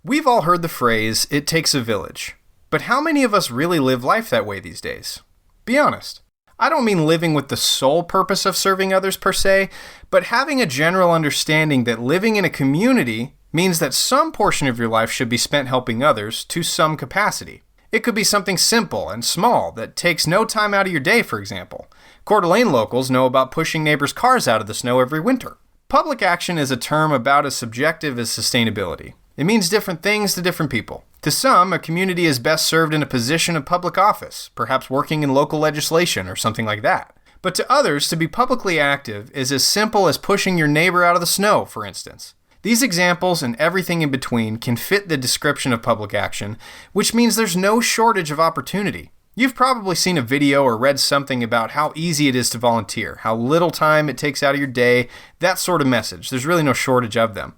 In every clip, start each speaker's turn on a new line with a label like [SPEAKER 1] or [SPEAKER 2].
[SPEAKER 1] We've all heard the phrase, "it takes a village." But how many of us really live life that way these days? Be honest. I don't mean living with the sole purpose of serving others per se, but having a general understanding that living in a community means that some portion of your life should be spent helping others to some capacity. It could be something simple and small that takes no time out of your day, for example. Coeur d'Alene locals know about pushing neighbors' cars out of the snow every winter. Public action is a term about as subjective as sustainability. It means different things to different people. To some, a community is best served in a position of public office, perhaps working in local legislation or something like that. But to others, to be publicly active is as simple as pushing your neighbor out of the snow, for instance. These examples and everything in between can fit the description of public action, which means there's no shortage of opportunity. You've probably seen a video or read something about how easy it is to volunteer, how little time it takes out of your day, that sort of message. There's really no shortage of them.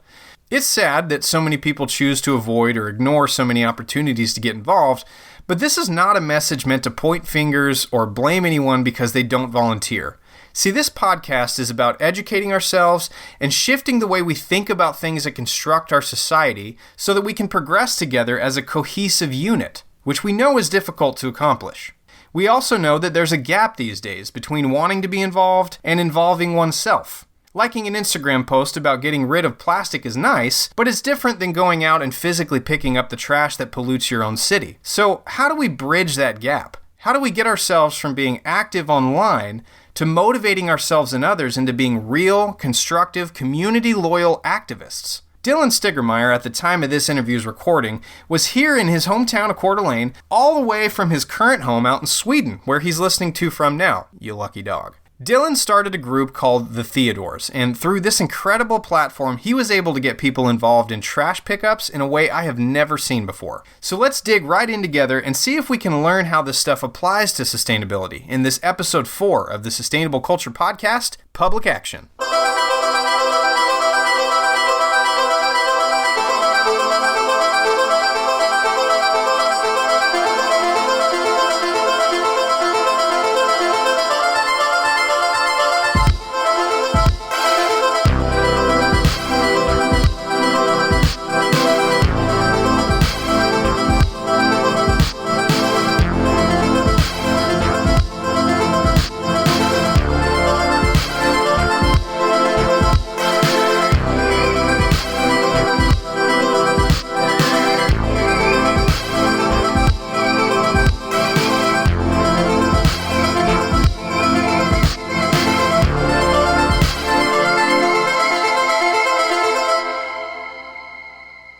[SPEAKER 1] It's sad that so many people choose to avoid or ignore so many opportunities to get involved, but this is not a message meant to point fingers or blame anyone because they don't volunteer. See, this podcast is about educating ourselves and shifting the way we think about things that construct our society so that we can progress together as a cohesive unit, which we know is difficult to accomplish. We also know that there's a gap these days between wanting to be involved and involving oneself. Liking an Instagram post about getting rid of plastic is nice, but it's different than going out and physically picking up the trash that pollutes your own city. So how do we bridge that gap? How do we get ourselves from being active online to motivating ourselves and others into being real, constructive, community-loyal activists? Dylan Stigermeyer, at the time of this interview's recording, was here in his hometown of Coeur d'Alene, all the way from his current home out in Sweden, where he's listening to from now. You lucky dog. Dylan started a group called The Theodores, and through this incredible platform, he was able to get people involved in trash pickups in a way I have never seen before. So let's dig right in together and see if we can learn how this stuff applies to sustainability in this episode 4 of the Sustainable Culture Podcast, Public Action.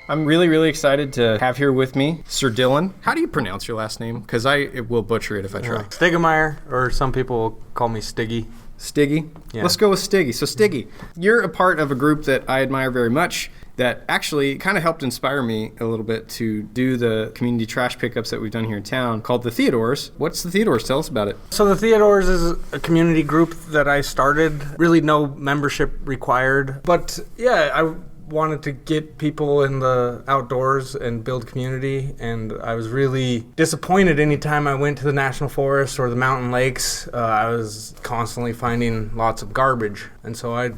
[SPEAKER 1] I'm really excited to have here with me Sir Dylan. How do you pronounce your last name? Because I will butcher it if I try.
[SPEAKER 2] Stigermeyer, or some people call me Stiggy.
[SPEAKER 1] Stiggy? Yeah. Let's go with Stiggy. So Stiggy, you're a part of a group that I admire very much that actually kind of helped inspire me a little bit to do the community trash pickups that we've done here in town called The Theodores. What's The Theodores? Tell us about it.
[SPEAKER 2] So The Theodores is a community group that I started. Really no membership required. But yeah, I wanted to get people in the outdoors and build community, and I was really disappointed anytime I went to the national forest or the mountain lakes. I was constantly finding lots of garbage, and so I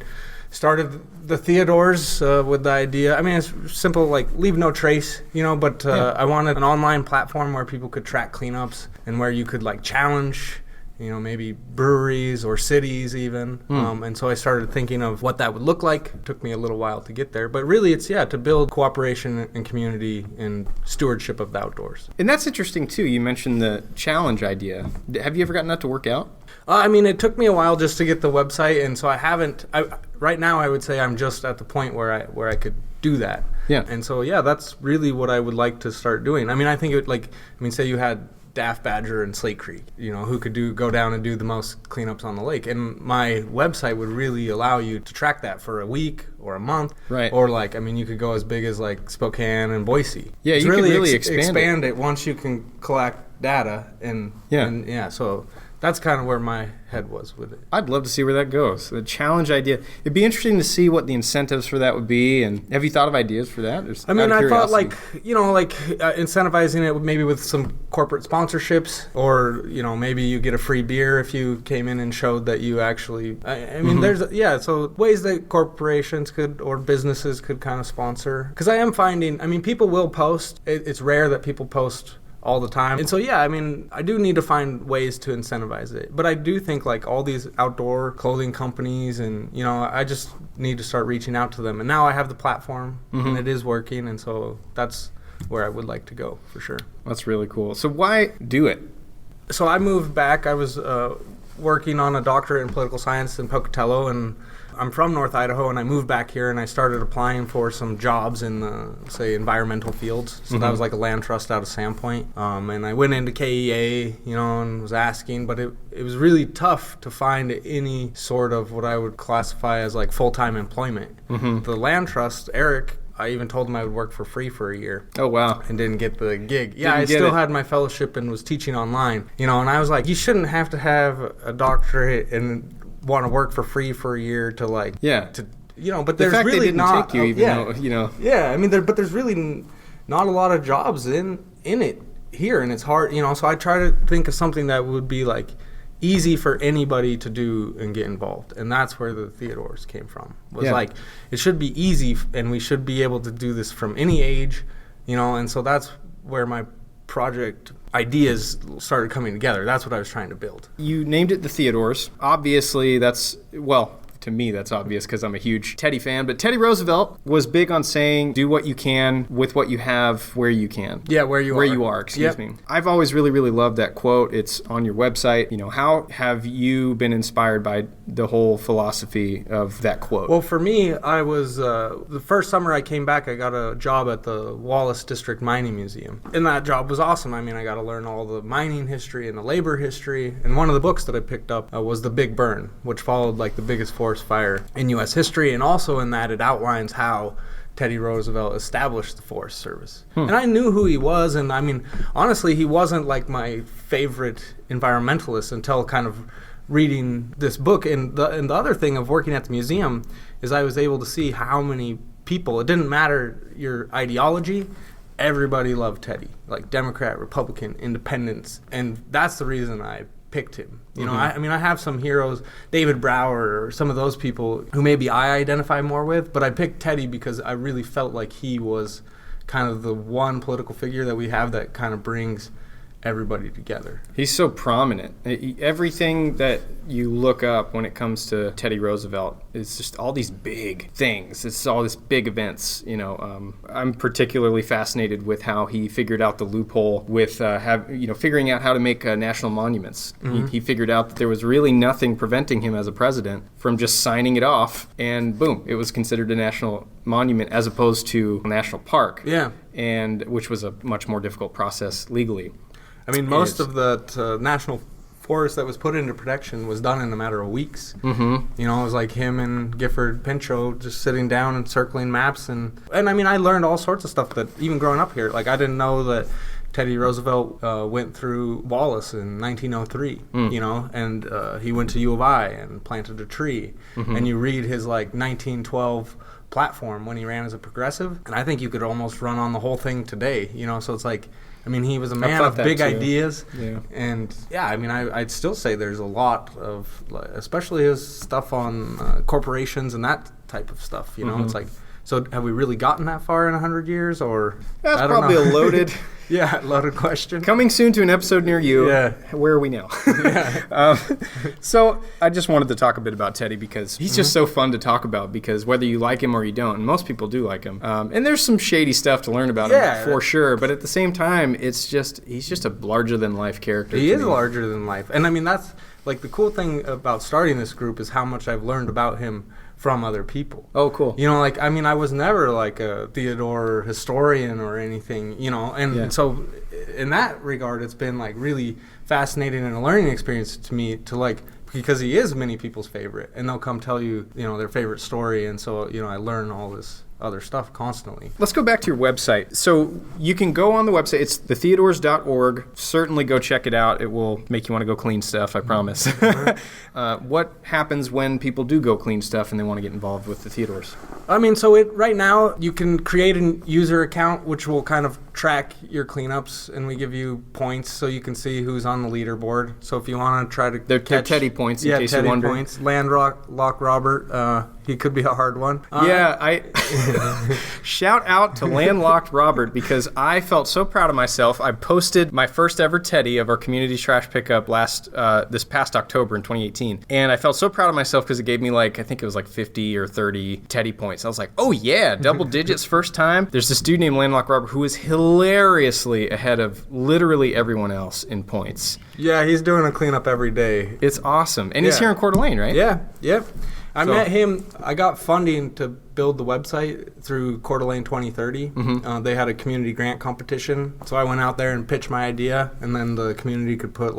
[SPEAKER 2] started the Theodores with the idea. I mean, it's simple, like leave no trace, but I wanted an online platform where people could track cleanups and where you could like challenge maybe breweries or cities even. And so I started thinking of what that would look like. It took me a little while to get there. But really it's, to build cooperation and community and stewardship of the outdoors.
[SPEAKER 1] And that's interesting, too. You mentioned the challenge idea. Have you ever gotten that to work out?
[SPEAKER 2] It took me a while just to get the website. And so right now I would say I'm just at the point where I could do that.
[SPEAKER 1] Yeah.
[SPEAKER 2] And so, that's really what I would like to start doing. I think it would say you had Daft Badger and Slate Creek, who could go down and do the most cleanups on the lake. And my website would really allow you to track that for a week or a month.
[SPEAKER 1] Right.
[SPEAKER 2] Or you could go as big as Spokane and Boise.
[SPEAKER 1] Yeah, you could really expand
[SPEAKER 2] it once you can collect data. So that's kind of where my head was with it.
[SPEAKER 1] I'd love to see where that goes. The challenge idea. It'd be interesting to see what the incentives for that would be. And have you thought of ideas for that?
[SPEAKER 2] I mean, I thought incentivizing it maybe with some corporate sponsorships, or, maybe you get a free beer if you came in and showed that you actually, I mean, so ways that corporations could or businesses could kind of sponsor. Because I am finding, people will post. It's rare that people post all the time. And so, I do need to find ways to incentivize it. But I do think like all these outdoor clothing companies and, I just need to start reaching out to them. And now I have the platform and it is working. And so that's where I would like to go for sure.
[SPEAKER 1] That's really cool. So why do it?
[SPEAKER 2] So I moved back. I was working on a doctorate in political science in Pocatello, and I'm from North Idaho, and I moved back here, and I started applying for some jobs in the, say, environmental fields. So that was like a land trust out of Sandpoint. And I went into KEA, and was asking, but it was really tough to find any sort of what I would classify as like full-time employment. The land trust, Eric, I even told him I would work for free for a year.
[SPEAKER 1] Oh, wow.
[SPEAKER 2] And didn't get the gig. Yeah, I still had my fellowship and was teaching online. And I was like, you shouldn't have to have a doctorate and want to work for free for a year to like...
[SPEAKER 1] Yeah.
[SPEAKER 2] But there's really
[SPEAKER 1] they didn't
[SPEAKER 2] not...
[SPEAKER 1] take you even though,
[SPEAKER 2] Yeah, but there's really not a lot of jobs in it here, and it's hard, so I try to think of something that would be like easy for anybody to do and get involved. And that's where the Theodores came from. Like, it should be easy, and we should be able to do this from any age, and so that's where my project ideas started coming together. That's what I was trying to build.
[SPEAKER 1] You named it the Theodores. Obviously, to me, that's obvious because I'm a huge Teddy fan. But Teddy Roosevelt was big on saying, do what you can with what you have where you can.
[SPEAKER 2] Yeah, where you are.
[SPEAKER 1] Excuse me. I've always really, really loved that quote. It's on your website. How have you been inspired by the whole philosophy of that quote?
[SPEAKER 2] Well, for me, I was, the first summer I came back, I got a job at the Wallace District Mining Museum. And that job was awesome. I got to learn all the mining history and the labor history. And one of the books that I picked up was The Big Burn, which followed like the biggest forest fire in U.S. history, and also in that it outlines how Teddy Roosevelt established the Forest Service. And I knew who he was, and honestly, he wasn't like my favorite environmentalist until kind of reading this book. And the other thing of working at the museum is I was able to see how many people, it didn't matter your ideology, everybody loved Teddy, like Democrat, Republican, Independents, and that's the reason I picked him. I have some heroes, David Brower or some of those people who maybe I identify more with, but I picked Teddy because I really felt like he was kind of the one political figure that we have that kind of brings everybody together.
[SPEAKER 1] He's so prominent. Everything that you look up when it comes to Teddy Roosevelt is just all these big things. It's all these big events. I'm particularly fascinated with how he figured out the loophole with figuring out how to make national monuments. He figured out that there was really nothing preventing him as a president from just signing it off, and boom, it was considered a national monument as opposed to a national park.
[SPEAKER 2] Yeah,
[SPEAKER 1] and which was a much more difficult process legally.
[SPEAKER 2] Most of the national forest that was put into protection was done in a matter of weeks. It was like him and Gifford Pinchot just sitting down and circling maps. And I learned all sorts of stuff that even growing up here, like I didn't know that Teddy Roosevelt went through Wallace in 1903, and he went to U of I and planted a tree. And you read his like 1912 platform when he ran as a progressive, and I think you could almost run on the whole thing today, so it's like, he was a man of big ideas. Yeah. And I'd still say there's a lot of, especially his stuff on corporations and that type of stuff, it's like, so have we really gotten that far in 100 years, or?
[SPEAKER 1] That's probably a loaded...
[SPEAKER 2] loaded question.
[SPEAKER 1] Coming soon to an episode near you.
[SPEAKER 2] Yeah.
[SPEAKER 1] Where are we now? So I just wanted to talk a bit about Teddy because he's just so fun to talk about, because whether you like him or you don't, and most people do like him, and there's some shady stuff to learn about him for sure, but at the same time, he's just a larger-than-life character.
[SPEAKER 2] He is larger than life. And that's, like, the cool thing about starting this group is how much I've learned about him from other people.
[SPEAKER 1] Oh, cool.
[SPEAKER 2] I was never like a Theodore historian or anything, so in that regard, it's been like really fascinating and a learning experience to me because he is many people's favorite, and they'll come tell you, their favorite story, and so, I learn all this other stuff constantly.
[SPEAKER 1] Let's go back to your website. So you can go on the website. It's thetheodores.org. Certainly go check it out. It will make you want to go clean stuff, I promise. What happens when people do go clean stuff and they want to get involved with the Theodores?
[SPEAKER 2] I mean, so right now you can create a user account which will kind of track your cleanups, and we give you points so you can see who's on the leaderboard. So if you want to try to
[SPEAKER 1] They're Teddy points, in case
[SPEAKER 2] Teddy
[SPEAKER 1] you're wondering.
[SPEAKER 2] points. Landlock Robert, he could be a hard one.
[SPEAKER 1] I shout out to Landlocked Robert, because I felt so proud of myself. I posted my first ever Teddy of our community trash pickup this past October in 2018, and I felt so proud of myself because it gave me I think it was 50 or 30 Teddy points. I was like, oh yeah, double digits first time. There's this dude named Landlocked Robert who is hilariously ahead of literally everyone else in points.
[SPEAKER 2] Yeah, he's doing a cleanup every day.
[SPEAKER 1] It's awesome, and he's here in Coeur d'Alene, right?
[SPEAKER 2] Yeah, yep. I met him. I got funding to build the website through Coeur d'Alene 2030. Mm-hmm. They had a community grant competition, so I went out there and pitched my idea, and then the community could put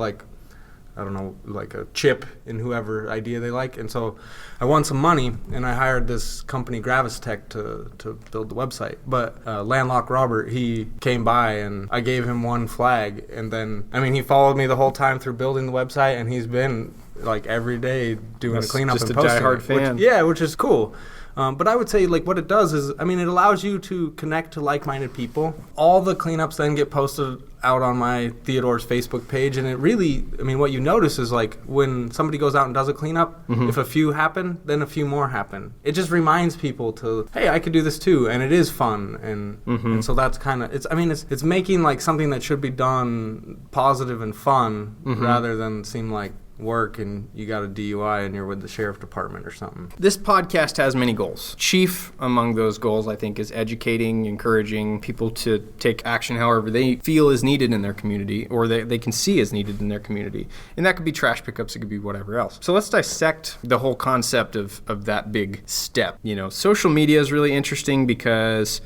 [SPEAKER 2] a chip in whoever idea they like. And so I won some money, and I hired this company, Gravis Tech, to build the website. But Landlocked Robert, he came by, and I gave him one flag, and then he followed me the whole time through building the website, and he's been every day doing a cleanup and posting.
[SPEAKER 1] Just a diehard fan.
[SPEAKER 2] Which is cool. But I would say what it does is, it allows you to connect to like-minded people. All the cleanups then get posted out on my Theodore's Facebook page, and it really, what you notice is when somebody goes out and does a cleanup, mm-hmm. if a few happen, then a few more happen. It just reminds people to, hey, I could do this too, and it is fun, and so that's kind of, it's making something that should be done positive and fun, mm-hmm. rather than seem like work and you got a DUI and you're with the sheriff department or something.
[SPEAKER 1] This podcast has many goals. Chief among those goals, I think, is educating, encouraging people to take action however they feel is needed in their community, or they can see is needed in their community. And that could be trash pickups, it could be whatever else. So let's dissect the whole concept of that big step. Social media is really interesting because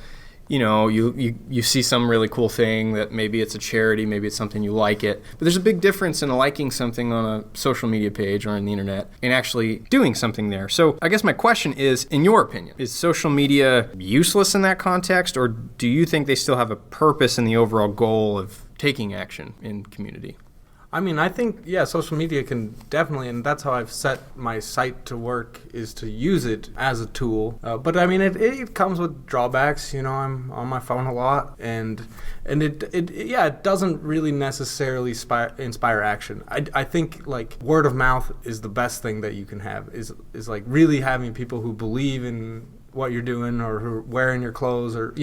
[SPEAKER 1] you see some really cool thing that maybe it's a charity, maybe it's something you like it. But there's a big difference in liking something on a social media page or on the internet and actually doing something there. So I guess my question is, in your opinion, is social media useless in that context, or do you think they still have a purpose in the overall goal of taking action in community?
[SPEAKER 2] I think, social media can definitely, and that's how I've set my site to work, is to use it as a tool. But it comes with drawbacks. I'm on my phone a lot, and it doesn't really necessarily inspire action. I think word of mouth is the best thing that you can have, is really having people who believe in what you're doing, or who are wearing your clothes, or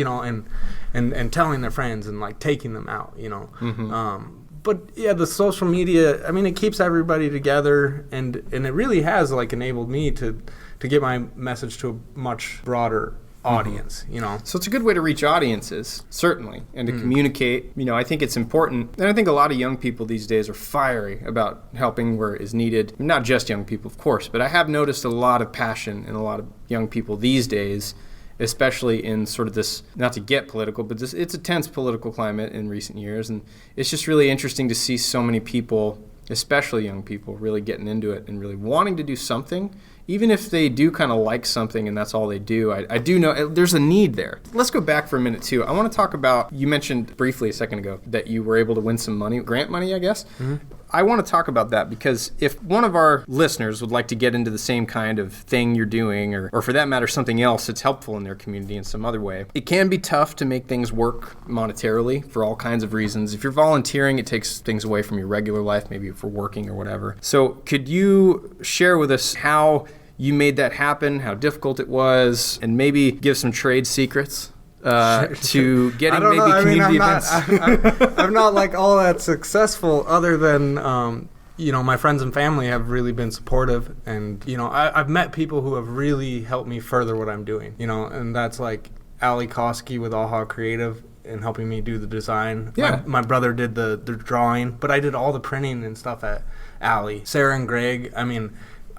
[SPEAKER 2] and telling their friends and taking them out. Mm-hmm. But the social media, it keeps everybody together, and it really has enabled me to get my message to a much broader audience,
[SPEAKER 1] So it's a good way to reach audiences, certainly, and to communicate. I think it's important, and I think a lot of young people these days are fiery about helping where it is needed. Not just young people, of course, but I have noticed a lot of passion in a lot of young people these days, especially in sort of this, not to get political, but it's a tense political climate in recent years. And it's just really interesting to see so many people, especially young people, really getting into it and really wanting to do something, even if they do kind of like something and that's all they do. I do know there's a need there. Let's go back for a minute, too. I want to talk about, you mentioned briefly a second ago that you were able to win some money, grant money, I guess. Mm-hmm. I want to talk about that because if one of our listeners would like to get into the same kind of thing you're doing, or for that matter, something else that's helpful in their community in some other way, it can be tough to make things work monetarily for all kinds of reasons. If you're volunteering, it takes things away from your regular life, maybe if we're working or whatever. So could you share with us how you made that happen, how difficult it was, and maybe give some trade secrets to getting community events?
[SPEAKER 2] I'm not all that successful, other than my friends and family have really been supportive, and I've met people who have really helped me further what I'm doing, and that's Ali Koski with Aha Creative and helping me do the design.
[SPEAKER 1] Yeah.
[SPEAKER 2] My brother did the drawing, but I did all the printing and stuff at Ali. Sarah and Greg,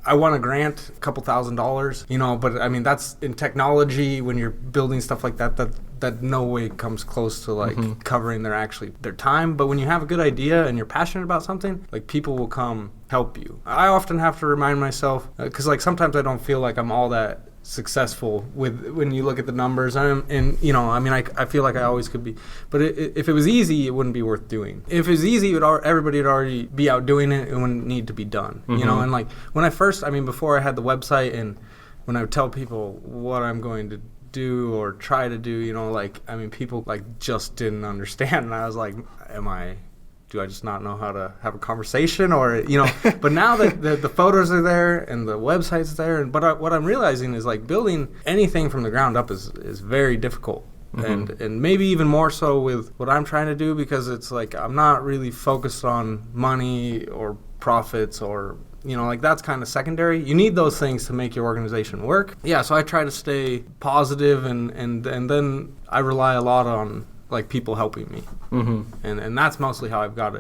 [SPEAKER 2] I won a grant, a couple $1,000s, but that's in technology. When you're building stuff like that no way comes close to covering their time. But when you have a good idea and you're passionate about something, people will come help you. I often have to remind myself, because sometimes I don't feel like I'm all that successful with when you look at the numbers. And you know, I mean, I feel like I always could be, but if it was easy, it wouldn't be worth doing. If it was easy, everybody would already be out doing it. It wouldn't need to be done. You know, and like when I first, I mean, before I had the website, and when I would tell people what I'm going to do or try to do, you know, like, I mean, people like just didn't understand, and I was like, do I just not know how to have a conversation, or, you know? But now that the photos are there and the website's there, but what I'm realizing is like building anything from the ground up is very difficult. And maybe even more so with what I'm trying to do, because it's like I'm not really focused on money or profits, or, you know, like that's kind of secondary. You need those things to make your organization work. Yeah, so I try to stay positive, and then I rely a lot on like people helping me, and that's mostly how I've gotten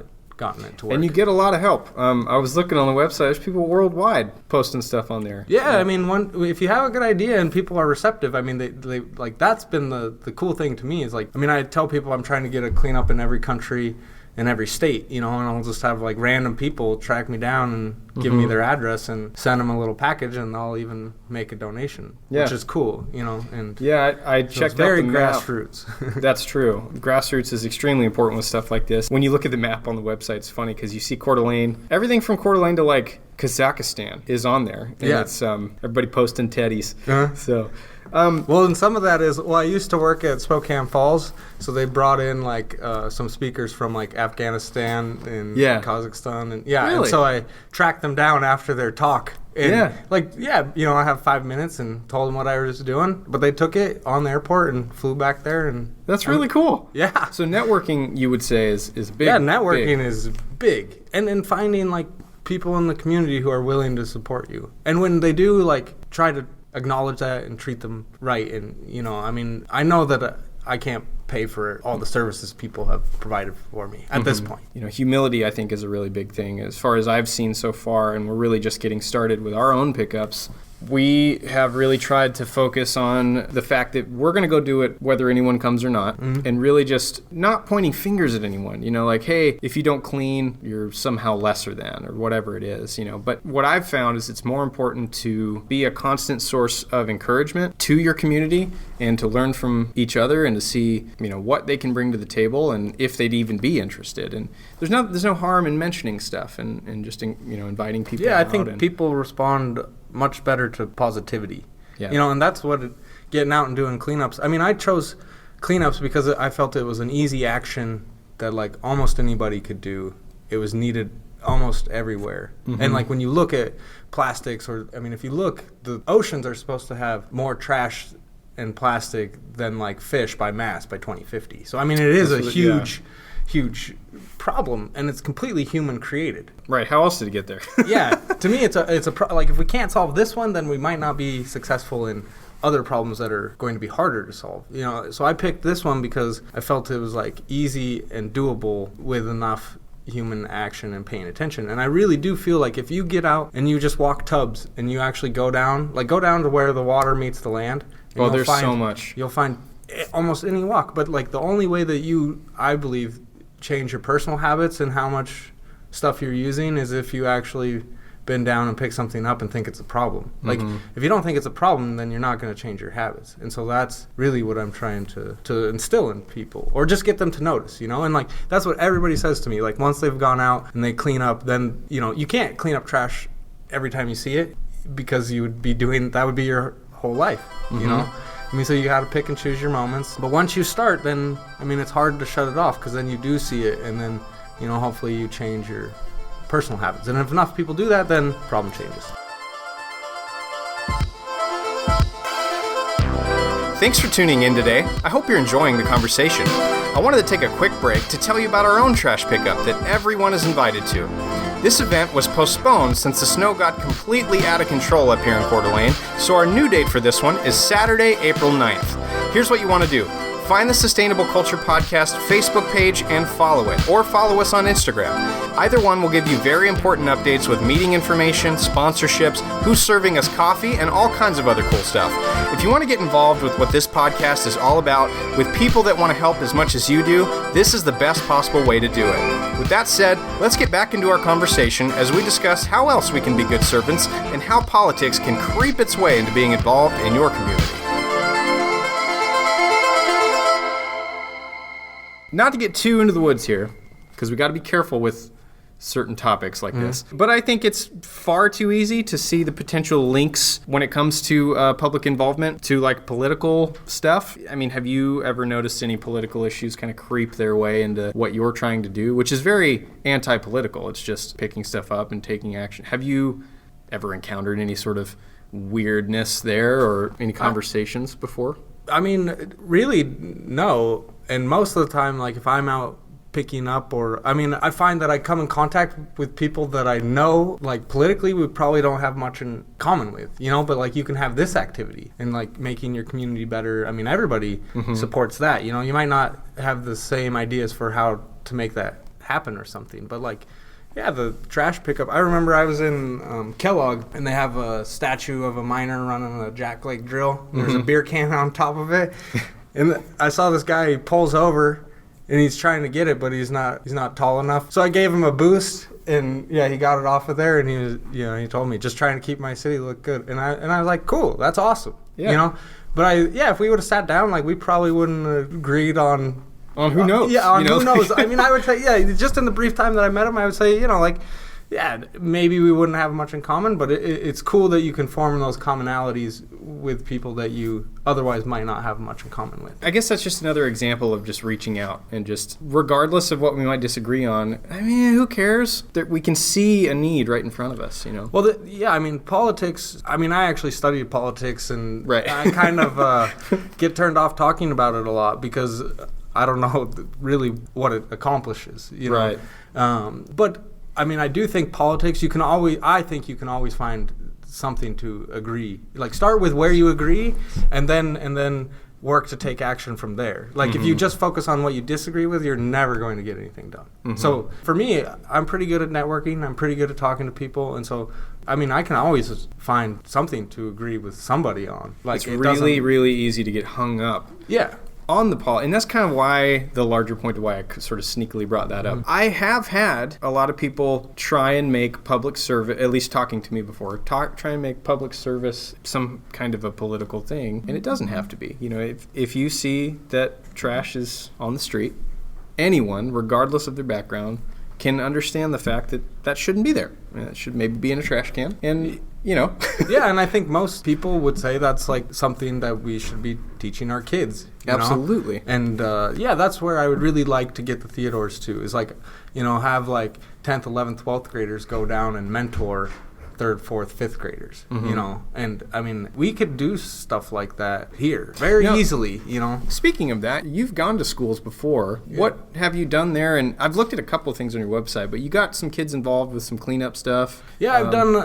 [SPEAKER 2] it to work.
[SPEAKER 1] And you get a lot of help. I was looking on the website. There's people worldwide posting stuff on there.
[SPEAKER 2] Yeah, I mean, if you have a good idea and people are receptive, I mean, they like, that's been the cool thing to me is like, I mean, I tell people I'm trying to get a cleanup in every country, in every state, you know, and I'll just have like random people track me down and give me their address and send them a little package, and I'll even make a donation, which is cool, you know. And
[SPEAKER 1] yeah, I checked out
[SPEAKER 2] very
[SPEAKER 1] the map.
[SPEAKER 2] grassroots.
[SPEAKER 1] That's true. Grassroots is extremely important with stuff like this. When you look at the map on the website, it's funny because you see Coeur d'Alene, everything from Coeur d'Alene to like Kazakhstan is on there, and it's everybody posting teddies. So.
[SPEAKER 2] Well, and some of that is, I used to work at Spokane Falls, so they brought in like some speakers from like Afghanistan and Kazakhstan, and
[SPEAKER 1] really?
[SPEAKER 2] And so I tracked them down after their talk. And you know, I have 5 minutes and told them what I was doing, but they took it on the airport and flew back there, and
[SPEAKER 1] that's really cool.
[SPEAKER 2] Yeah.
[SPEAKER 1] So networking, you would say, is big.
[SPEAKER 2] Yeah, networking is big, and finding like people in the community who are willing to support you, and when they do, like try to acknowledge that and treat them right. And, you know, I mean, I know that I can't pay for all the services people have provided for me at this point.
[SPEAKER 1] You know, humility, I think, is a really big thing as far as I've seen so far, and we're really just getting started with our own pickups. We have really tried to focus on the fact that we're going to go do it whether anyone comes or not, and really just not pointing fingers at anyone, you know, like, hey, if you don't clean, you're somehow lesser than, or whatever it is, you know. But what I've found is it's more important to be a constant source of encouragement to your community and to learn from each other and to see, you know, what they can bring to the table and if they'd even be interested. And there's no harm in mentioning stuff and just, you know, inviting people out.
[SPEAKER 2] Yeah, I think people respond much better to positivity. You know, and that's what getting out and doing cleanups. I mean, I chose cleanups because I felt it was an easy action that like almost anybody could do. It was needed almost everywhere. And like when you look at plastics, or I mean, if you look, the oceans are supposed to have more trash and plastic than like fish by mass by 2050. So I mean, it is a huge problem, and it's completely human created.
[SPEAKER 1] Right. How else did it get there?
[SPEAKER 2] Yeah. To me, it's like if we can't solve this one, then we might not be successful in other problems that are going to be harder to solve. You know, so I picked this one because I felt it was like easy and doable with enough human action and paying attention. And I really do feel like if you get out and you just walk tubs and you actually go down to where the water meets the land.
[SPEAKER 1] Oh, there's so much.
[SPEAKER 2] You'll find almost any walk, but like the only way that you, I believe, change your personal habits and how much stuff you're using is if you actually bend down and pick something up and think it's a problem. Like if you don't think it's a problem, then you're not going to change your habits. And so that's really what I'm trying to instill in people, or just get them to notice, you know. And like that's what everybody says to me, like once they've gone out and they clean up, then, you know, you can't clean up trash every time you see it, because you would be doing that would be your whole life, you know. I mean, so you got to pick and choose your moments. But once you start, then, I mean, it's hard to shut it off, because then you do see it, and then, you know, hopefully you change your personal habits. And if enough people do that, then problem changes.
[SPEAKER 1] Thanks for tuning in today. I hope you're enjoying the conversation. I wanted to take a quick break to tell you about our own trash pickup that everyone is invited to. This event was postponed since the snow got completely out of control up here in Coeur d'Alene, so our new date for this one is Saturday, April 9th. Here's what you want to do. Find the Sustainable Culture Podcast Facebook page and follow it, or follow us on Instagram. Either one will give you very important updates with meeting information, sponsorships, who's serving us coffee, and all kinds of other cool stuff. If you want to get involved with what this podcast is all about, with people that want to help as much as you do, this is the best possible way to do it. With that said, let's get back into our conversation as we discuss how else we can be good servants and how politics can creep its way into being involved in your community. Not to get too into the woods here, because we got to be careful with certain topics like this. But I think it's far too easy to see the potential links when it comes to public involvement to like political stuff. I mean, have you ever noticed any political issues kind of creep their way into what you're trying to do, which is very anti-political. It's just picking stuff up and taking action. Have you ever encountered any sort of weirdness there or any conversations before?
[SPEAKER 2] I mean, really, no. And most of the time, like if I'm out picking up I find that I come in contact with people that I know, like politically we probably don't have much in common with, but like you can have this activity and like making your community better. I mean, everybody supports that, you might not have the same ideas for how to make that happen or something, but like, yeah, the trash pickup. I remember I was in Kellogg and they have a statue of a miner running a jackknife drill. There's a beer can on top of it. And I saw this guy, he pulls over and he's trying to get it, but he's not tall enough. So I gave him a boost, and yeah, he got it off of there, and he was, he told me, just trying to keep my city look good. And I was like, cool, that's awesome.
[SPEAKER 1] Yeah.
[SPEAKER 2] But if we would have sat down, like we probably wouldn't have agreed on
[SPEAKER 1] who knows.
[SPEAKER 2] Who knows. I mean, I would say, just in the brief time that I met him, I would say, maybe we wouldn't have much in common, but it's cool that you can form those commonalities with people that you otherwise might not have much in common with.
[SPEAKER 1] I guess that's just another example of just reaching out and just, regardless of what we might disagree on, I mean, who cares? That we can see a need right in front of us,
[SPEAKER 2] Well, politics, I actually studied politics, and
[SPEAKER 1] right.
[SPEAKER 2] I kind of get turned off talking about it a lot because I don't know really what it accomplishes,
[SPEAKER 1] Right.
[SPEAKER 2] But I do think politics, I think you can always find something to agree. Like start with where you agree and then work to take action from there. Like if you just focus on what you disagree with, you're never going to get anything done. So for me, I'm pretty good at networking. I'm pretty good at talking to people. And so, I can always find something to agree with somebody on. Like
[SPEAKER 1] it's really, really easy to get hung up.
[SPEAKER 2] Yeah.
[SPEAKER 1] On the and that's kind of why the larger point of why I sort of sneakily brought that up. I have had a lot of people try and make public service, at least talking to me before, try and make public service some kind of a political thing, and it doesn't have to be. If you see that trash is on the street, anyone, regardless of their background, can understand the fact that shouldn't be there. It should maybe be in a trash can, and
[SPEAKER 2] Yeah, and I think most people would say that's like something that we should be teaching our kids.
[SPEAKER 1] Absolutely.
[SPEAKER 2] And that's where I would really like to get the Theodores to, is like, have like 10th, 11th, 12th graders go down and mentor 3rd, 4th, 5th graders, and we could do stuff like that here very easily,
[SPEAKER 1] Speaking of that, you've gone to schools before. Yeah. What have you done there? And I've looked at a couple of things on your website, but you got some kids involved with some cleanup stuff.
[SPEAKER 2] Yeah, I've done,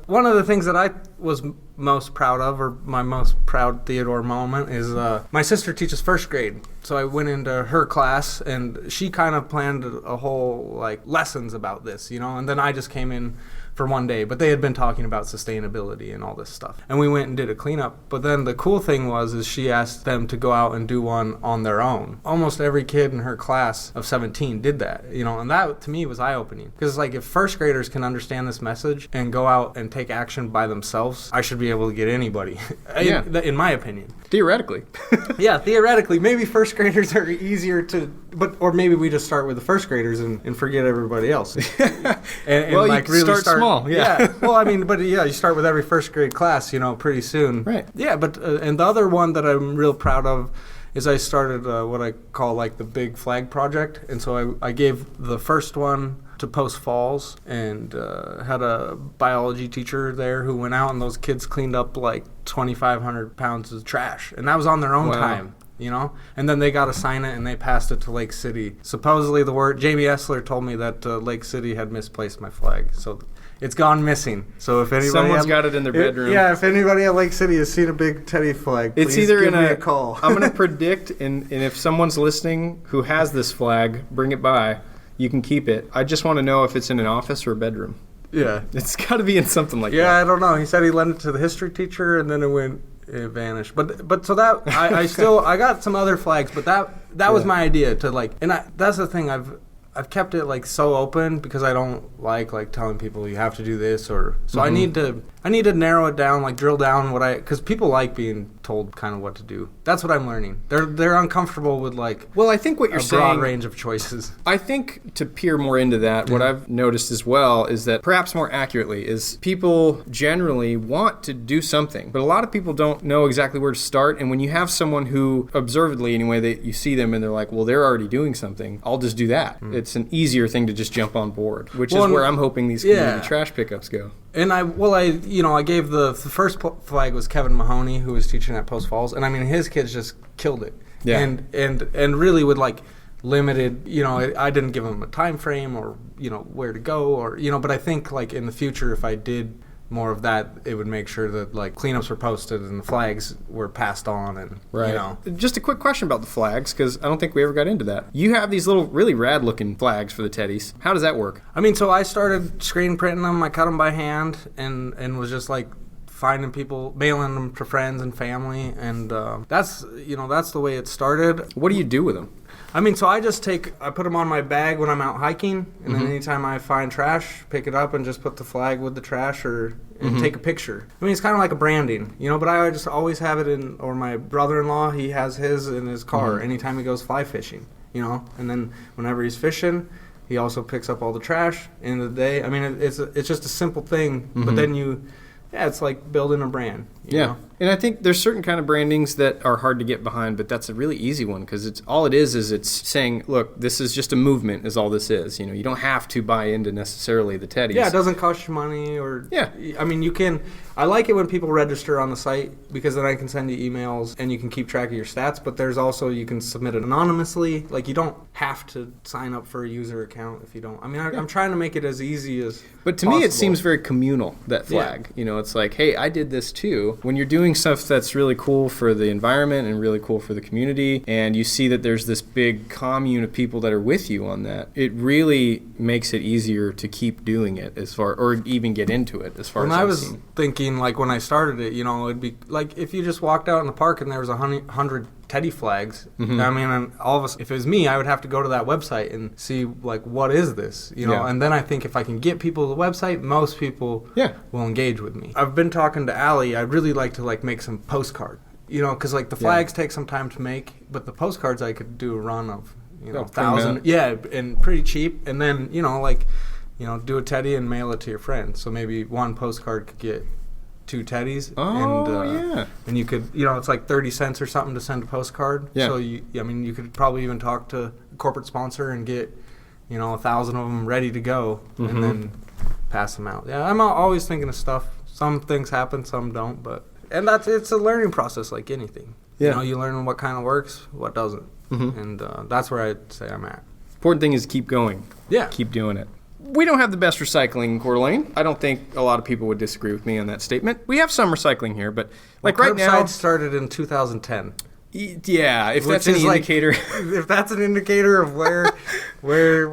[SPEAKER 2] one of the things that I was most proud of, or my most proud Theodore moment, is my sister teaches 1st grade. So I went into her class, and she kind of planned a whole, like, lessons about this, and then I just came in for one day, but they had been talking about sustainability and all this stuff. And we went and did a cleanup. But then the cool thing is she asked them to go out and do one on their own. Almost every kid in her class of 17 did that, and that to me was eye-opening. Because like if 1st graders can understand this message and go out and take action by themselves, I should be able to get anybody, in my opinion.
[SPEAKER 1] Theoretically.
[SPEAKER 2] Yeah, theoretically. Maybe 1st graders are easier to, or maybe we just start with the 1st graders and forget everybody else. and
[SPEAKER 1] well,
[SPEAKER 2] like
[SPEAKER 1] you
[SPEAKER 2] really
[SPEAKER 1] start small. Yeah.
[SPEAKER 2] Well, you start with every 1st grade class, pretty soon.
[SPEAKER 1] Right.
[SPEAKER 2] Yeah, but and the other one that I'm real proud of is I started what I call like the Big Flag Project, and so I gave the first one to Post Falls, and had a biology teacher there who went out, and those kids cleaned up like 2,500 pounds of trash, and that was on their own time. And then they got to sign it, and they passed it to Lake City. Supposedly Jamie Essler told me that Lake City had misplaced my flag, so it's gone missing. So if anybody
[SPEAKER 1] someone's got it in their bedroom.
[SPEAKER 2] If anybody at Lake City has seen a big Teddy flag, please give me a call.
[SPEAKER 1] I'm going to predict, and if someone's listening who has this flag, bring it by. You can keep it. I just want to know if it's in an office or a bedroom.
[SPEAKER 2] Yeah.
[SPEAKER 1] It's got to be in something like that.
[SPEAKER 2] Yeah, I don't know. He said he lent it to the history teacher, and then it vanished. But so that I got some other flags, but that was my idea to like, and that's the thing I've kept it like so open because I don't like telling people you have to do this or so. I need to narrow it down, like drill down because people like being told kind of what to do. That's what I'm learning. They're uncomfortable with like.
[SPEAKER 1] Well, I think what you're saying,
[SPEAKER 2] broad range of choices.
[SPEAKER 1] I think to peer more into that, what I've noticed as well is that perhaps more accurately is people generally want to do something, but a lot of people don't know exactly where to start. And when you have someone who, observedly anyway, that you see them and they're like, well, they're already doing something, I'll just do that. It's an easier thing to just jump on board, which is where I'm hoping these community trash pickups go.
[SPEAKER 2] And I gave the first flag was Kevin Mahoney, who was teaching at Post Falls, and I mean his kids just killed it.
[SPEAKER 1] Yeah.
[SPEAKER 2] And really with like limited, I didn't give them a time frame or where to go or but I think like in the future if I did more of that, it would make sure that like cleanups were posted and the flags were passed on and
[SPEAKER 1] Just a quick question about the flags because I don't think we ever got into that. You have these little really rad looking flags for the teddies. How does that work?
[SPEAKER 2] I mean, so I started screen printing them. I cut them by hand and was just like finding people, mailing them to friends and family, and that's the way it started.
[SPEAKER 1] What do you do with them?
[SPEAKER 2] I mean, so I put them on my bag when I'm out hiking, and then anytime I find trash, pick it up and just put the flag with the trash and take a picture. I mean, it's kind of like a branding, but I just always have it or my brother-in-law, he has his in his car anytime he goes fly fishing, and then whenever he's fishing, he also picks up all the trash. End of the day, I mean, it's just a simple thing, but then it's like building a brand. You know?
[SPEAKER 1] And I think there's certain kind of brandings that are hard to get behind, but that's a really easy one because it's saying, look, this is just a movement is all this is. You don't have to buy into necessarily the teddies.
[SPEAKER 2] Yeah, it doesn't cost you money or... Yeah. I mean, you can... I like it when people register on the site because then I can send you emails and you can keep track of your stats, but there's also, you can submit it anonymously. Like, you don't have to sign up for a user account if you don't. I mean, I'm trying to make it as easy as
[SPEAKER 1] But to me, it seems very communal, that flag. Yeah. It's like, hey, I did this too. When you're doing stuff that's really cool for the environment and really cool for the community, and you see that there's this big commune of people that are with you on that, it really makes it easier to keep doing it or even get into it as far as
[SPEAKER 2] I was thinking, like when I started it, it'd be like if you just walked out in the park and there was 100 teddy flags. I mean, and all of us, if it was me, I would have to go to that website and see like, what is this? And then I think if I can get people to the website, most people will engage with me. I've been talking to Allie. I'd really like to like make some postcard, because like the flags take some time to make, but the postcards I could do a run of, 1,000. Yeah, and pretty cheap. And then, do a teddy and mail it to your friends. So maybe one postcard could get 2 teddies. And you could, it's like 30 cents or something to send a postcard. Yeah. So you could probably even talk to a corporate sponsor and get, 1,000 of them ready to go and then pass them out. Yeah, I'm always thinking of stuff. Some things happen, some don't, and it's a learning process like anything. Yeah. You learn what kind of works, what doesn't. And that's where I'd say I'm at.
[SPEAKER 1] Important thing is keep going.
[SPEAKER 2] Yeah.
[SPEAKER 1] Keep doing it. We don't have the best recycling in Coeur d'Alene. I don't think a lot of people would disagree with me on that statement. We have some recycling here, but right now...
[SPEAKER 2] Curbside started in 2010.
[SPEAKER 1] Yeah, if that's any indicator...
[SPEAKER 2] if that's an indicator of where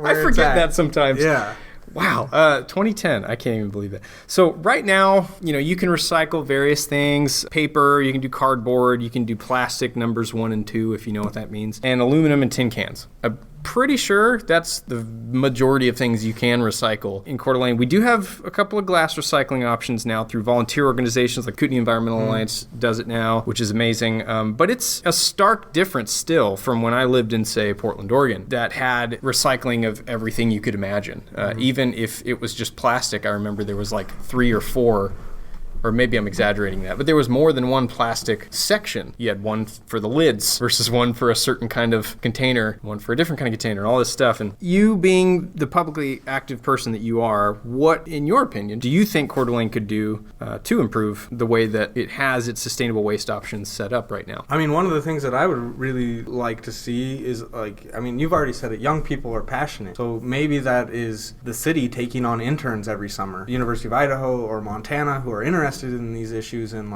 [SPEAKER 1] I forget that sometimes.
[SPEAKER 2] Yeah.
[SPEAKER 1] Wow, 2010. I can't even believe it. So right now, you can recycle various things. Paper, you can do cardboard, you can do plastic numbers 1 and 2, if you know what that means, and aluminum and tin cans. I'm pretty sure that's the majority of things you can recycle in Coeur d'Alene. We do have a couple of glass recycling options now through volunteer organizations like Kootenai Environmental Alliance does it now, which is amazing. But it's a stark difference still from when I lived in, say, Portland, Oregon, that had recycling of everything you could imagine. Even if it was just plastic, I remember there was like 3 or 4, or maybe I'm exaggerating that, but there was more than one plastic section. You had one for the lids versus one for a certain kind of container, one for a different kind of container, and all this stuff. And you being the publicly active person that you are, what, in your opinion, do you think Coeur d'Alene could do to improve the way that it has its sustainable waste options set up right now?
[SPEAKER 2] I mean, one of the things that I would really like to see is you've already said it, young people are passionate. So maybe that is the city taking on interns every summer. The University of Idaho or Montana who are interested in these issues and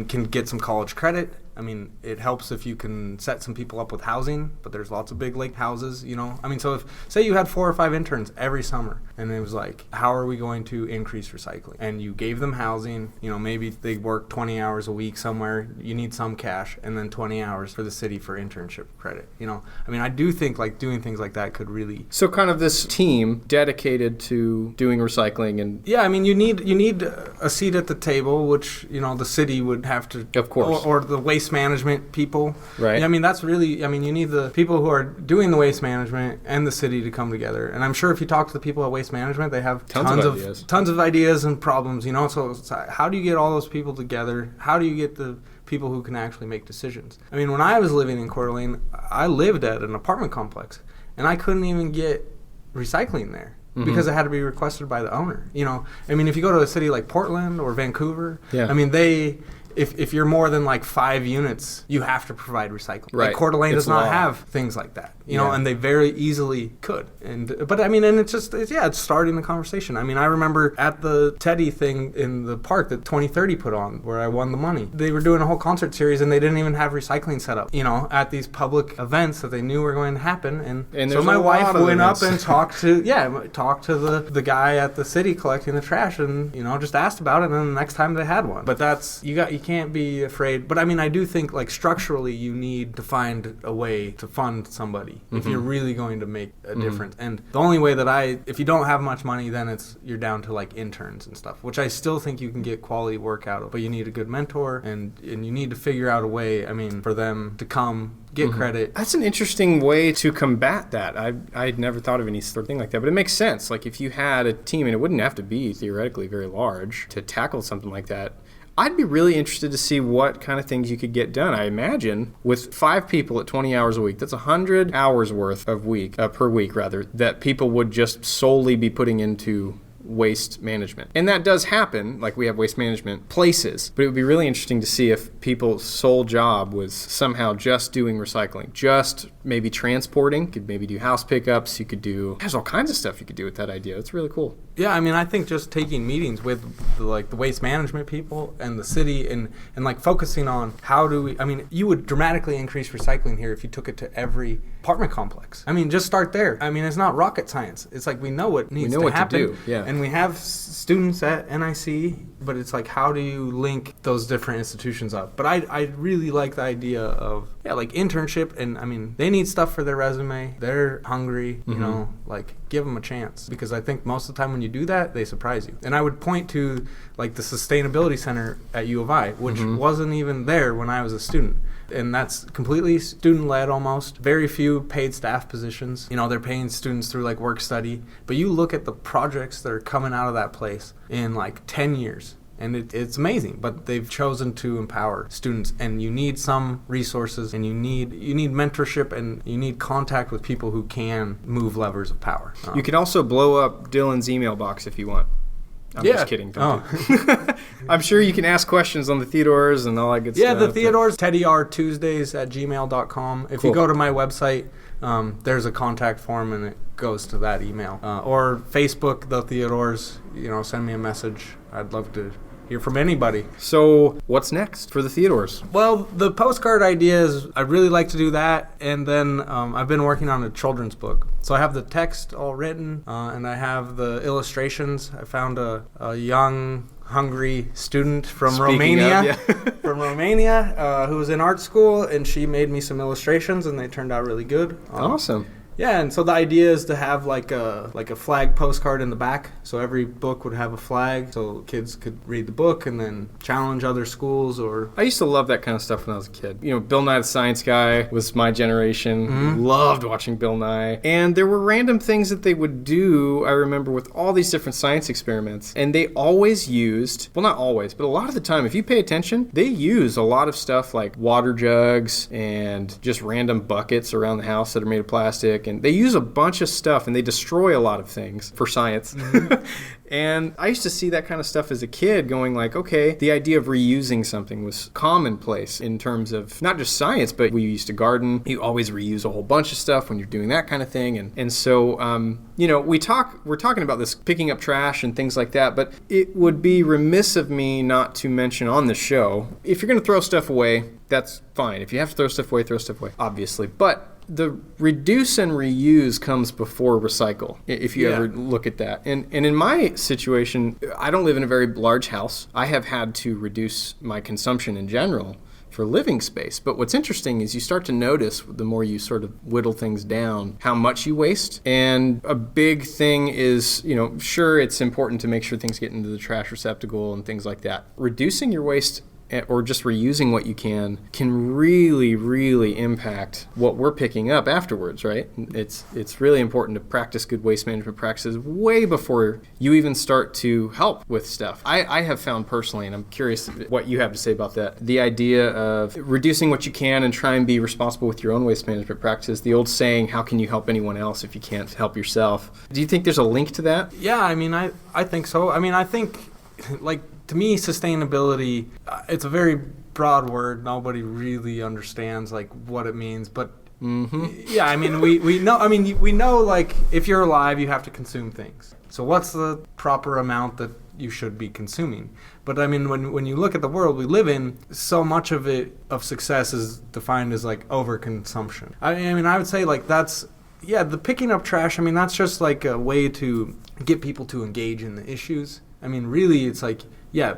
[SPEAKER 2] can get some college credit I mean, it helps if you can set some people up with housing, but there's lots of big lake houses, you know. I mean, so if, say you had 4 or 5 interns every summer, and it was like, how are we going to increase recycling? And you gave them housing, you know, maybe they work 20 hours a week somewhere, you need some cash, and then 20 hours for the city for internship credit, you know. I mean, I do think like doing things like that could really...
[SPEAKER 3] So kind of this team dedicated to doing recycling and...
[SPEAKER 2] Yeah, I mean, you need a seat at the table, which, you know, the city would have to...
[SPEAKER 3] Of course.
[SPEAKER 2] Or the waste management people.
[SPEAKER 3] Right.
[SPEAKER 2] Yeah, I mean, that's really... I mean, you need the people who are doing the waste management and the city to come together. And I'm sure if you talk to the people at waste management, they have tons of ideas and problems, you know. So it's how do you get all those people together? How do you get the people who can actually make decisions? I mean, when I was living in Coeur d'Alene, I lived at an apartment complex, and I couldn't even get recycling there. Because it had to be requested by the owner. You know, I mean, if you go to a city like Portland or Vancouver, I mean, if you're more than like 5 units, you have to provide recycling.
[SPEAKER 3] Right.
[SPEAKER 2] Like Coeur d'Alene does not
[SPEAKER 3] law.
[SPEAKER 2] have things like that, you know, and they very easily could. But I mean, and it's just, it's starting the conversation. I mean, I remember at the Teddy thing in the park that 2030 put on, where I won the money. They were doing a whole concert series, and they didn't even have recycling set up, you know, at these public events that they knew were going to happen. And so my wife went up and talked to the guy at the city collecting the trash, and, you know, just asked about it, and then the next time they had one. But that's, you can't be afraid. But I mean, I do think like structurally you need to find a way to fund somebody if you're really going to make a difference. And the only way that if you don't have much money, then you're down to like interns and stuff, which I still think you can get quality work out of. But you need a good mentor, and you need to figure out a way, I mean, for them to come get credit.
[SPEAKER 3] That's an interesting way to combat that. I'd never thought of any sort of thing like that, but it makes sense. Like if you had a team, and it wouldn't have to be theoretically very large to tackle something like that, I'd be really interested to see what kind of things you could get done. I imagine with 5 people at 20 hours a week, that's 100 hours worth of per week that people would just solely be putting into waste management. And that does happen, like we have waste management places, but it would be really interesting to see if people's sole job was somehow just doing recycling, just maybe transporting. You could maybe do house pickups, there's all kinds of stuff you could do with that idea. It's really cool.
[SPEAKER 2] Yeah, I mean, I think just taking meetings with the waste management people and the city and like focusing on how do we, I mean, you would dramatically increase recycling here if you took it to every apartment complex. I mean, just start there. I mean, it's not rocket science. It's like we know what needs to happen.
[SPEAKER 3] To do. Yeah.
[SPEAKER 2] And we have students at NIC, but it's like, how do you link those different institutions up? But I really like the idea of, like internship. And I mean, they need stuff for their resume. They're hungry, you know, like give them a chance. Because I think most of the time when you do that, they surprise you. And I would point to like the Sustainability Center at U of I, which wasn't even there when I was a student. And that's completely student-led almost. Very few paid staff positions. You know, they're paying students through like work study. But you look at the projects that are coming out of that place in like 10 years. And it's amazing, but they've chosen to empower students, and you need some resources, and you need mentorship, and you need contact with people who can move levers of power.
[SPEAKER 3] You can also blow up Dylan's email box if you want. I'm just kidding. Don't do. I'm sure you can ask questions on the Theodores and all that good stuff.
[SPEAKER 2] Yeah, the Theodores, TeddyRTuesdays@gmail.com. If you go to my website, there's a contact form, and it goes to that email. Or Facebook, the Theodores, you know, send me a message. I'd love to hear from anybody.
[SPEAKER 3] So what's next for the Theodores?
[SPEAKER 2] Well, the postcard idea is I'd really like to do that, and then I've been working on a children's book. So I have the text all written, and I have the illustrations. I found a young, hungry student from Romania, who was in art school, and she made me some illustrations, and they turned out really good.
[SPEAKER 3] Awesome.
[SPEAKER 2] Yeah, and so the idea is to have like a flag postcard in the back. So every book would have a flag, so kids could read the book and then challenge other schools. Or
[SPEAKER 3] I used to love that kind of stuff when I was a kid. You know, Bill Nye the Science Guy was my generation. Loved watching Bill Nye. And there were random things that they would do, I remember, with all these different science experiments. And they always used, well, not always, but a lot of the time, if you pay attention, they use a lot of stuff like water jugs and just random buckets around the house that are made of plastic. And they use a bunch of stuff, and they destroy a lot of things for science. And I used to see that kind of stuff as a kid going like, okay, the idea of reusing something was commonplace in terms of not just science, but we used to garden. You always reuse a whole bunch of stuff when you're doing that kind of thing. And so, we're talking about this picking up trash and things like that, but it would be remiss of me not to mention on the show, if you're going to throw stuff away, that's fine. If you have to throw stuff away, obviously. But the reduce and reuse comes before recycle, if you ever look at that. And in my situation, I don't live in a very large house. I have had to reduce my consumption in general for living space. But what's interesting is you start to notice, the more you sort of whittle things down, how much you waste. And a big thing is, sure, it's important to make sure things get into the trash receptacle and things like that. Reducing your waste or just reusing what you can really, really impact what we're picking up afterwards, right? It's really important to practice good waste management practices way before you even start to help with stuff. I have found personally, and I'm curious what you have to say about that, the idea of reducing what you can and try and be responsible with your own waste management practices. The old saying, how can you help anyone else if you can't help yourself? Do you think there's a link to that?
[SPEAKER 2] Yeah, I think so. I think, to me, sustainability, it's a very broad word. Nobody really understands what it means. But yeah, we know. We know if you're alive, you have to consume things. So what's the proper amount that you should be consuming? But when you look at the world we live in, so much of success is defined as overconsumption. I would say that's. Yeah, the picking up trash, that's just a way to get people to engage in the issues. Really, it's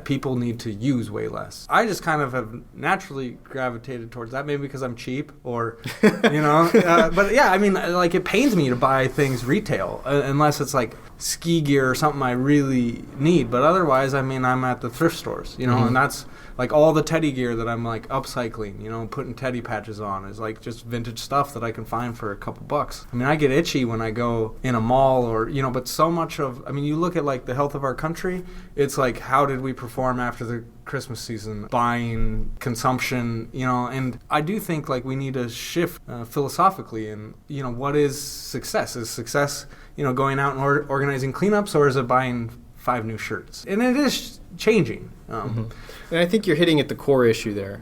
[SPEAKER 2] people need to use way less. I just kind of have naturally gravitated towards that, maybe because I'm cheap or, but yeah, it pains me to buy things retail unless it's ski gear or something I really need. But otherwise, I'm at the thrift stores, and that's all the teddy gear that I'm upcycling, putting teddy patches on is just vintage stuff that I can find for a couple bucks. I get itchy when I go in a mall or, but so much of, you look at the health of our country, it's how did we perform after the Christmas season, buying, consumption, and I do think we need to shift philosophically and, what is success? Is success, going out and organizing cleanups, or is it buying 5 new shirts? And it is changing.
[SPEAKER 3] And I think you're hitting at the core issue there.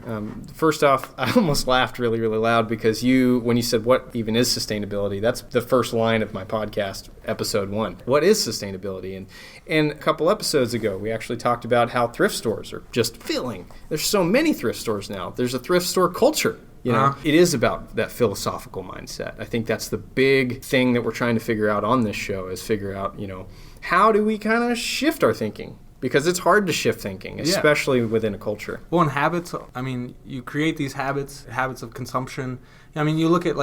[SPEAKER 3] First off, I almost laughed really, really loud because when you said what even is sustainability, that's the first line of my podcast, episode 1. What is sustainability? And a couple episodes ago, we actually talked about how thrift stores are just filling. There's so many thrift stores now. There's a thrift store culture. It is about that philosophical mindset. I think that's the big thing that we're trying to figure out on this show is figure out, how do we kind of shift our thinking? Because it's hard to shift thinking, especially within a culture.
[SPEAKER 2] Well, and habits, you create these habits of consumption. You look at,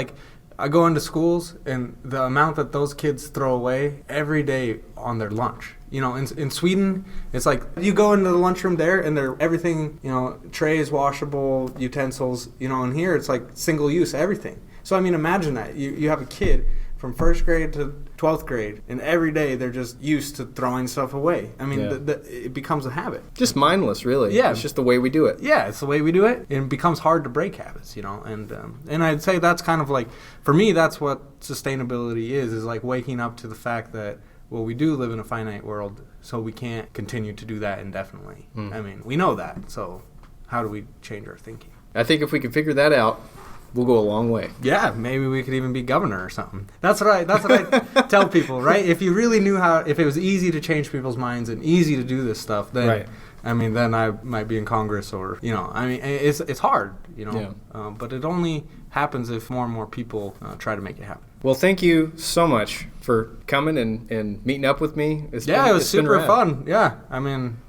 [SPEAKER 2] I go into schools, and the amount that those kids throw away every day on their lunch. In Sweden, it's you go into the lunchroom there, and everything, trays, washable, utensils, and here it's single-use everything. So, imagine that. You have a kid from 1st grade to 12th grade, and every day they're just used to throwing stuff away. It becomes a habit.
[SPEAKER 3] Just mindless, really.
[SPEAKER 2] Yeah.
[SPEAKER 3] It's just the way we do it.
[SPEAKER 2] Yeah, it's the way we do it. And it becomes hard to break habits, And I'd say that's kind of for me, that's what sustainability is waking up to the fact that, well, we do live in a finite world, so we can't continue to do that indefinitely. We know that, so how do we change our thinking?
[SPEAKER 3] I think if we can figure that out, we'll go a long way.
[SPEAKER 2] Yeah, maybe we could even be governor or something. That's what I tell people, right? If you really knew if it was easy to change people's minds and easy to do this stuff, then
[SPEAKER 3] right.
[SPEAKER 2] Then I might be in Congress or, it's hard, but it only happens if more and more people try to make it happen.
[SPEAKER 3] Well, thank you so much for coming and meeting up with me.
[SPEAKER 2] It was super fun. Yeah,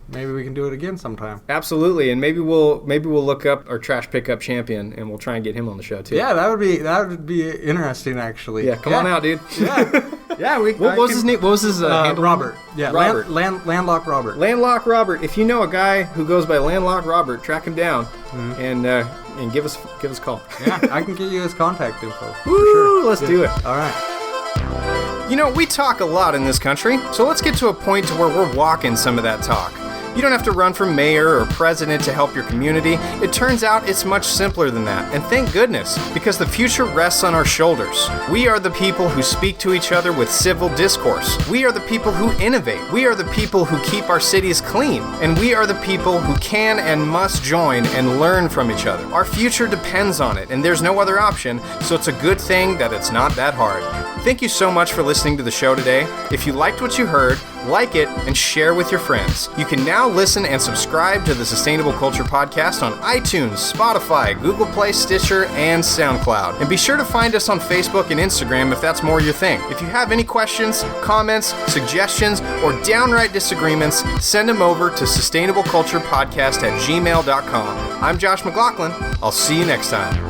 [SPEAKER 2] maybe we can do it again sometime.
[SPEAKER 3] Absolutely, and maybe we'll look up our trash pickup champion and we'll try and get him on the show too.
[SPEAKER 2] Yeah, that would be interesting actually.
[SPEAKER 3] Yeah, come on out, dude.
[SPEAKER 2] Yeah, yeah.
[SPEAKER 3] What was his name? What was his handle?
[SPEAKER 2] Robert. Yeah,
[SPEAKER 3] Robert.
[SPEAKER 2] Landlock Robert.
[SPEAKER 3] Landlock Robert. If you know a guy who goes by Landlock Robert, track him down and give us a call.
[SPEAKER 2] Yeah, I can get you his contact info.
[SPEAKER 3] Woo,
[SPEAKER 2] sure.
[SPEAKER 3] Let's do it.
[SPEAKER 2] All right.
[SPEAKER 1] We talk a lot in this country, so let's get to a point to where we're walking some of that talk. You don't have to run for mayor or president to help your community. It turns out it's much simpler than that, and thank goodness, because the future rests on our shoulders. We are the people who speak to each other with civil discourse. We are the people who innovate. We are the people who keep our cities clean. And we are the people who can and must join and learn from each other. Our future depends on it, and there's no other option, so it's a good thing that it's not that hard. Thank you so much for listening to the show today. If you liked what you heard, like it and share with your friends. You can now listen and subscribe to the Sustainable Culture Podcast on iTunes, Spotify, Google Play, Stitcher, and SoundCloud. And be sure to find us on Facebook and Instagram if that's more your thing. If you have any questions, comments, suggestions, or downright disagreements, send them over to sustainableculturepodcast@gmail.com. I'm Josh McLaughlin. I'll see you next time.